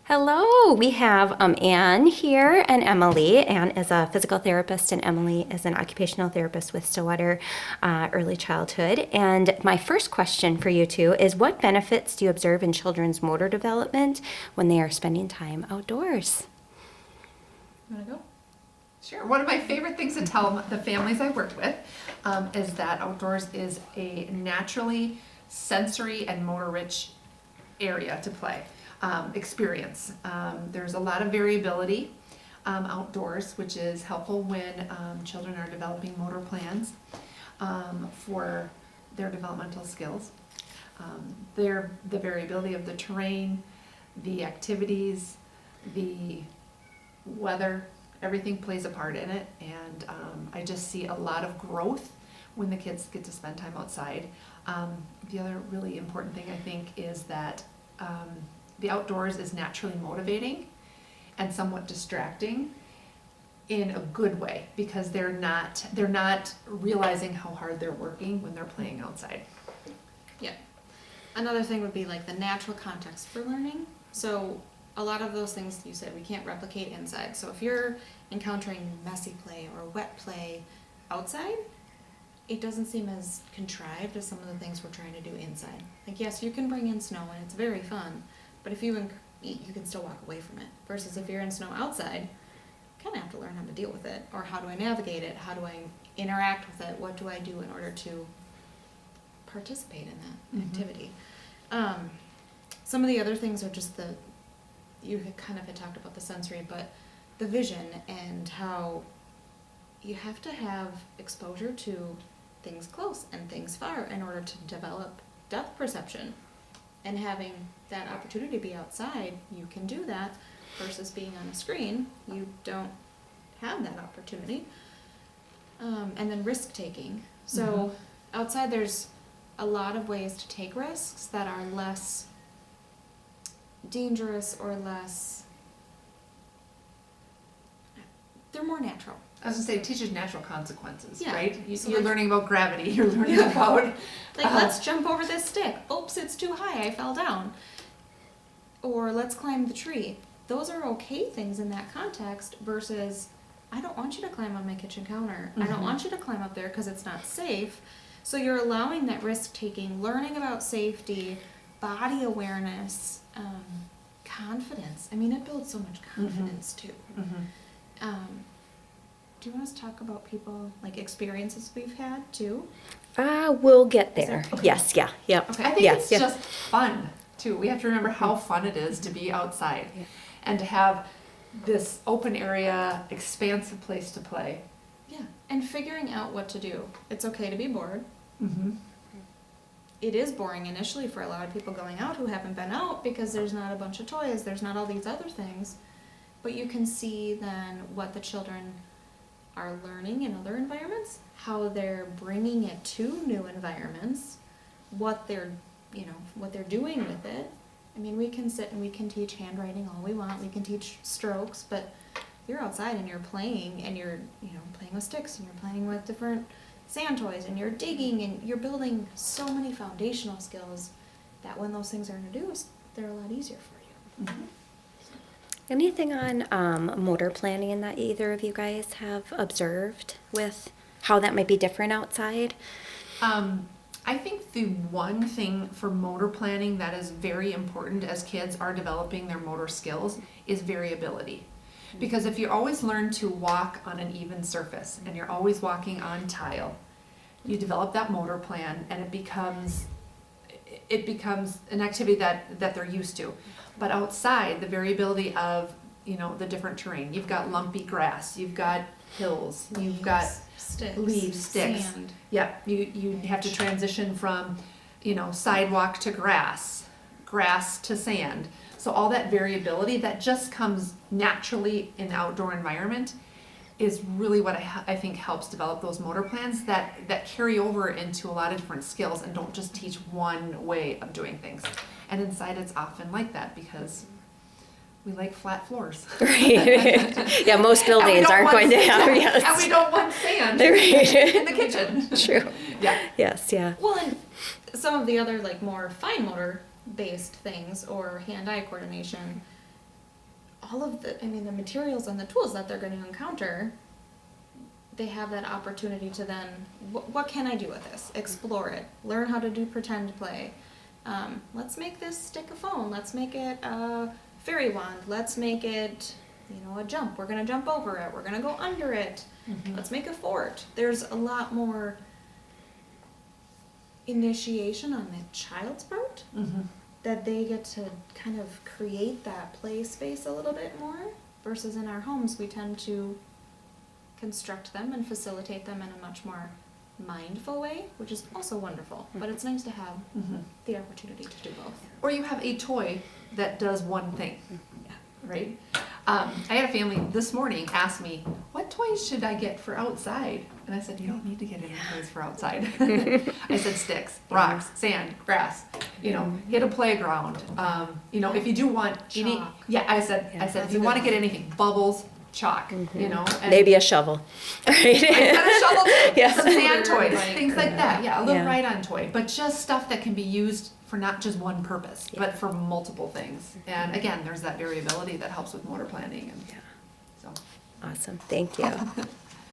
Hello, we have Anne here and Emily. Anne is a physical therapist and Emily is an occupational therapist with Stillwater Early Childhood. And my first question for you two is, what benefits do you observe in children's motor development when they are spending time outdoors? You want to go? Sure. One of my favorite things to tell the families I work with is that outdoors is a naturally sensory and motor rich area to play. Experience. There's a lot of variability outdoors, which is helpful when children are developing motor plans for their developmental skills. The variability of the terrain, the activities, the weather, everything plays a part in it, and I just see a lot of growth when the kids get to spend time outside. The other really important thing I think is that the outdoors is naturally motivating and somewhat distracting in a good way, because they're not realizing how hard they're working when they're playing outside. Yeah. Another thing would be like the natural context for learning. So a lot of those things you said we can't replicate inside. So if you're encountering messy play or wet play outside, it doesn't seem as contrived as some of the things we're trying to do inside. Like, yes, you can bring in snow and it's very fun, but if you can still walk away from it. Versus if you're in snow outside, you kind of have to learn how to deal with it, or how do I navigate it? How do I interact with it? What do I do in order to participate in that activity? Some of the other things are just you kind of had talked about the sensory, but the vision and how you have to have exposure to things close and things far in order to develop depth perception. And having that opportunity to be outside, you can do that, versus being on a screen, you don't have that opportunity. And then risk taking. So outside there's a lot of ways to take risks that are less dangerous or they're more natural. I was gonna say, it teaches natural consequences, Yeah. right? So You're like- learning about gravity. You're learning about Like, let's jump over this stick. Oops, it's too high, I fell down. Or let's climb the tree. Those are okay things in that context, versus, I don't want you to climb on my kitchen counter. I don't want you to climb up there because it's not safe. So you're allowing that risk-taking, learning about safety, body awareness, confidence. I mean, it builds so much confidence, too. Do you want us to talk about people, like experiences we've had, too? We'll get there. Okay. Yes, yeah, yep. Okay. I think Yes, it's yep. just fun, too. We have to remember how fun it is to be outside and to have this open area, expansive place to play. Yeah, and figuring out what to do. It's okay to be bored. Mm-hmm. It is boring initially for a lot of people going out who haven't been out, because there's not a bunch of toys, there's not all these other things. But you can see then what the children are learning in other environments, how they're bringing it to new environments, what they're doing with it. I mean, we can sit and we can teach handwriting all we want, we can teach strokes, but you're outside and you're playing, and you're playing with sticks, and you're playing with different sand toys, and you're digging, and you're building so many foundational skills that when those things are introduced, they're a lot easier for you. Anything on motor planning that either of you guys have observed with how that might be different outside? I think the one thing for motor planning that is very important as kids are developing their motor skills is variability. Because if you always learn to walk on an even surface and you're always walking on tile, you develop that motor plan, and it becomes an activity that they're used to. But outside, the variability of the different terrain. You've got lumpy grass, you've got hills, you've got sticks, leaves, sticks. sand. Yeah, you have to transition from sidewalk to grass to sand. So all that variability that just comes naturally in the outdoor environment is really what I think helps develop those motor plans that carry over into a lot of different skills and don't just teach one way of doing things. And inside it's often like that, because we like flat floors. Right. Yeah, most buildings aren't going to have, yes. And we don't want sand Right. in the kitchen. True. Yeah. Yes, yeah. Well, and some of the other like more fine motor based things or hand-eye coordination, all of the, I mean, the materials and the tools that they're going to encounter, they have that opportunity to then, what can I do with this? Explore it. Learn how to do pretend play. Let's make this stick a phone. Let's make it a fairy wand. Let's make it, a jump. We're going to jump over it. We're going to go under it. Let's make a fort. There's a lot more initiation on the child's part, that they get to kind of create that play space a little bit more, versus in our homes we tend to construct them and facilitate them in a much more mindful way, which is also wonderful, but it's nice to have the opportunity to do both. Or you have a toy that does one thing, right? I had a family this morning ask me, what toys should I get for outside? And I said, you don't need to get any toys for outside. I said sticks, rocks, sand, grass, hit a playground. If you do want any, Chalk. I said if you want to get anything, bubbles, chalk, and Maybe a shovel. Right? I got a shovel too. Yes. Some sand toys, Right. things like that. Yeah, a little Yeah. ride-on toy, but just stuff that can be used for not just one purpose, but for multiple things. And again, there's that variability that helps with motor planning. And so. Awesome. Thank you.